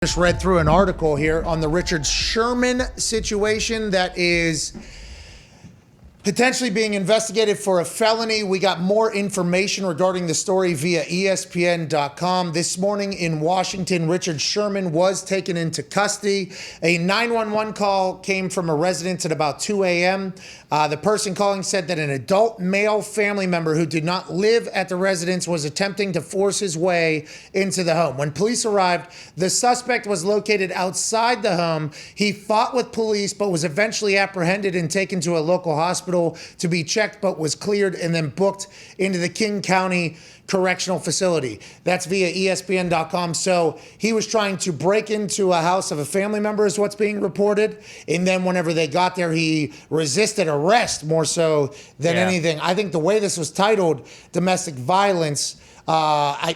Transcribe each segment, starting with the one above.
Just read through an article here on the Richard Sherman situation that is potentially being investigated for a felony. We got more information regarding the story via ESPN.com. This morning in Washington, Richard Sherman was taken into custody. A 911 call came from a residence at about 2 a.m. The person calling said that an adult male family member who did not live at the residence was attempting to force his way into the home. When police arrived, the suspect was located outside the home. He fought with police, but was eventually apprehended and taken to a local hospital to be checked, but was cleared and then booked into the King County Correctional Facility. That's via ESPN.com. So he was trying to break into a house of a family member is what's being reported. And then whenever they got there, he resisted arrest more so than anything. I think the way this was titled, domestic violence,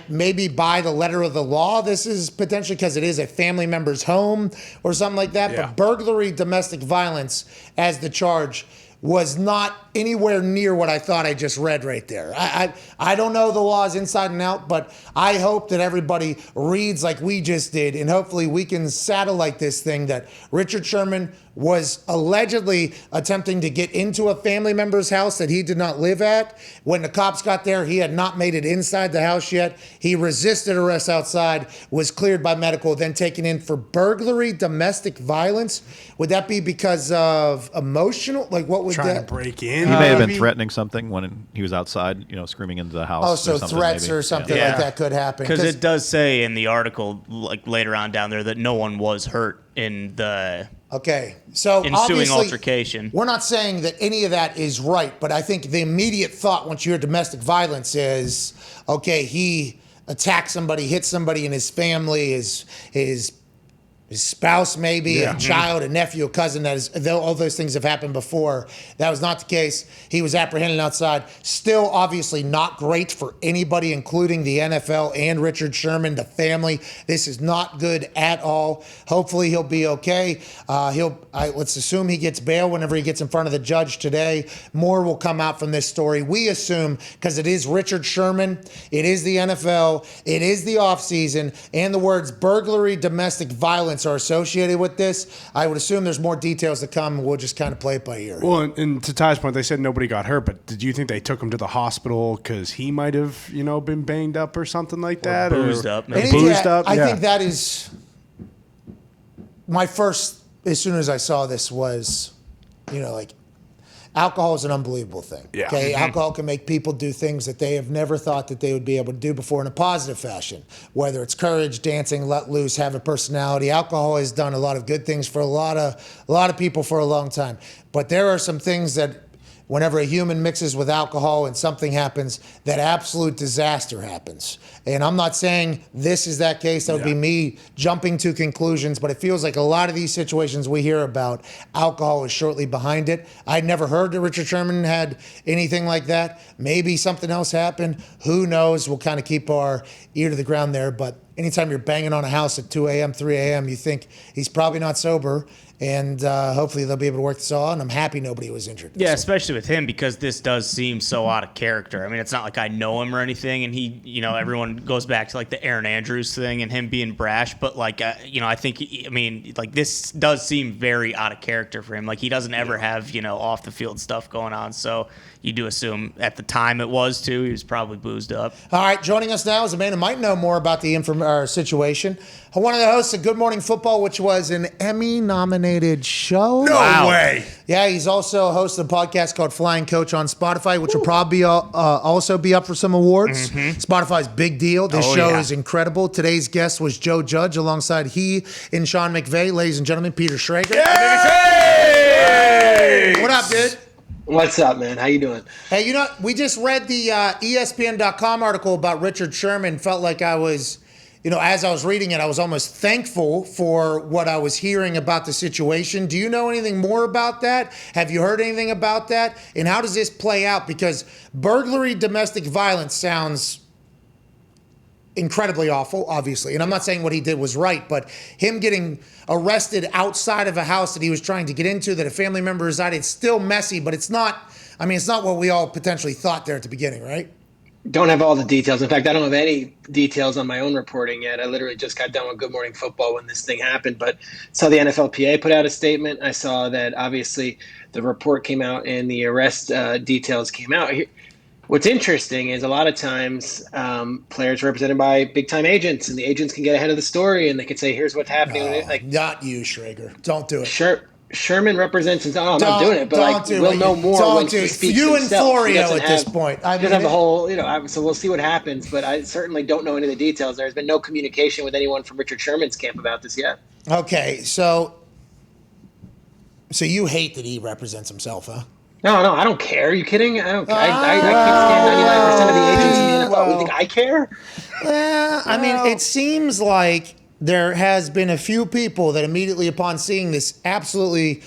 maybe by the letter of the law, this is potentially because it is a family member's home or something like that. Yeah. But burglary, domestic violence as the charge was not anywhere near what I thought I just read right there. I don't know the laws inside and out, but I hope that everybody reads like we just did, and hopefully we can satellite this thing that Richard Sherman was allegedly attempting to get into a family member's house that he did not live at. When the cops got there, he had not made it inside the house yet. He resisted arrest outside, was cleared by medical, then taken in for burglary, domestic violence. Would that be because of emotional? Like what would Trying that? to break in. He may have been threatening something when he was outside, screaming into the house. Oh, so or something, threats maybe. or something Yeah. like that could happen. Because it does say in the article, like later on down there, that no one was hurt in the so ensuing obviously, altercation. We're not saying that any of that is right, but I think the immediate thought once you hear domestic violence is, okay, he attacked somebody, hit somebody in his family, his spouse, maybe a child, a nephew, a cousin. That is, though all those things have happened before. That was not the case. He was apprehended outside. Still, obviously, not great for anybody, including the NFL and Richard Sherman, the family. This is not good at all. Hopefully, he'll be okay. Let's assume he gets bail whenever he gets in front of the judge today. More will come out from this story. We assume, because it is Richard Sherman, it is the NFL, it is the offseason, and the words burglary, domestic violence are associated with this. I would assume there's more details to come, and we'll just kind of play it by ear. Well, and to Ty's point, they said nobody got hurt, but did you think they took him to the hospital because he might have, been banged up or something like that? Boozed up. Maybe. Boozed up? I think that is my first, as soon as I saw this was, alcohol is an unbelievable thing. Yeah. Okay, alcohol can make people do things that they have never thought that they would be able to do before in a positive fashion. Whether it's courage, dancing, let loose, have a personality. Alcohol has done a lot of good things for a lot of people for a long time. But there are some things that, whenever a human mixes with alcohol and something happens, that absolute disaster happens. And I'm not saying this is that case. That would be me jumping to conclusions, but it feels like a lot of these situations we hear about, alcohol is shortly behind it. I'd never heard that Richard Sherman had anything like that. Maybe something else happened. Who knows? We'll kind of keep our ear to the ground there. But anytime you're banging on a house at 2 a.m., 3 a.m., you think he's probably not sober. And hopefully they'll be able to work this all out. And I'm happy nobody was injured. Yeah, especially with him, because this does seem so out of character. I mean, it's not like I know him or anything, and he, everyone goes back to like the Aaron Andrews thing and him being brash, but like, I think, this does seem very out of character for him. Like, he doesn't ever have, off the field stuff going on. So you do assume at the time it was too, he was probably boozed up. All right, joining us now is a man who might know more about the situation. One of the hosts of Good Morning Football, which was an Emmy-nominated show. No way. Yeah, he's also a host of a podcast called Flying Coach on Spotify, which will probably also be up for some awards. Spotify's big deal. This show is incredible. Today's guest was Joe Judge, alongside he and Sean McVay. Ladies and gentlemen, Peter Schrager. Yay! What up, dude? What's up, man? How you doing? Hey, we just read the ESPN.com article about Richard Sherman. Felt like I was, as I was reading it, I was almost thankful for what I was hearing about the situation. Do you know anything more about that? Have you heard anything about that? And how does this play out? Because burglary, domestic violence sounds incredibly awful, obviously. And I'm not saying what he did was right, but him getting arrested outside of a house that he was trying to get into, that a family member resided, it's still messy, but it's not what we all potentially thought there at the beginning, right? Don't have all the details. In fact, I don't have any details on my own reporting yet. I literally just got done with Good Morning Football when this thing happened, but saw the NFLPA put out a statement. I saw that obviously the report came out and the arrest details came out. What's interesting is a lot of times players are represented by big-time agents, and the agents can get ahead of the story, and they can say, here's what's happening. Oh, not you, Schrager. Don't do it. Sherman represents himself. I'm not doing it, but we'll know more when he speaks you himself. and Florio at this point. He doesn't have the whole, so we'll see what happens. But I certainly don't know any of the details. There's been no communication with anyone from Richard Sherman's camp about this yet. Okay, so you hate that he represents himself, huh? No, I don't care. Are you kidding? I don't. I can't stand 99% of the agents in the NFL. You think I care? I mean, it seems like there has been a few people that immediately upon seeing this absolutely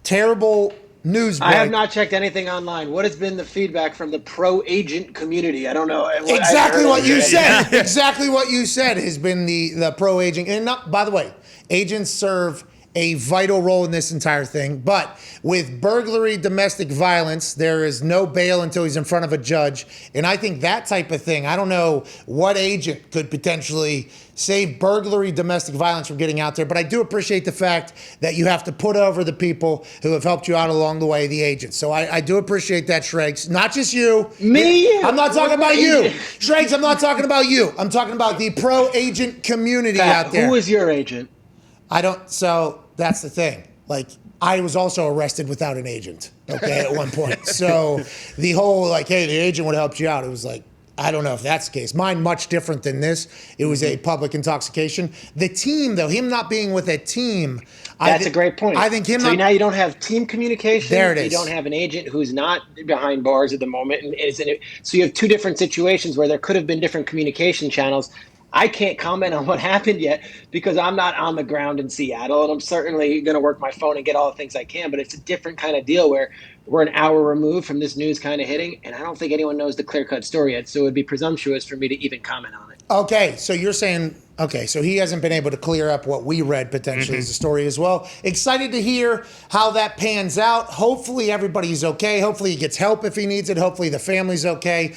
terrible news break. I have not checked anything online. What has been the feedback from the pro-agent community? I don't know. Exactly what you said. Exactly what you said has been the pro-agent. And by the way, agents serve a vital role in this entire thing. But with burglary, domestic violence, there is no bail until he's in front of a judge. And I think that type of thing, I don't know what agent could potentially save burglary, domestic violence from getting out there. But I do appreciate the fact that you have to put over the people who have helped you out along the way, the agents. So I do appreciate that, Shregs. Not just you. Me? I'm not talking about you. Shregs, I'm not talking about you. I'm talking about the pro-agent community Pat, out there. Who is your agent? So that's the thing. Like, I was also arrested without an agent, okay, at one point. So the whole, hey, the agent would have helped you out. It was like, I don't know if that's the case. Mine much different than this. It was a public intoxication. The team, though, him not being with a team. That's a great point. I think So now you don't have team communication. There it is. You don't have an agent who's not behind bars at the moment. So you have two different situations where there could have been different communication channels. I can't comment on what happened yet because I'm not on the ground in Seattle, and I'm certainly going to work my phone and get all the things I can. But it's a different kind of deal where we're an hour removed from this news kind of hitting, and I don't think anyone knows the clear-cut story yet. So it would be presumptuous for me to even comment on it. Okay, so you're saying, so he hasn't been able to clear up what we read potentially as a story as well. Excited to hear how that pans out. Hopefully everybody's okay. Hopefully he gets help if he needs it. Hopefully the family's okay.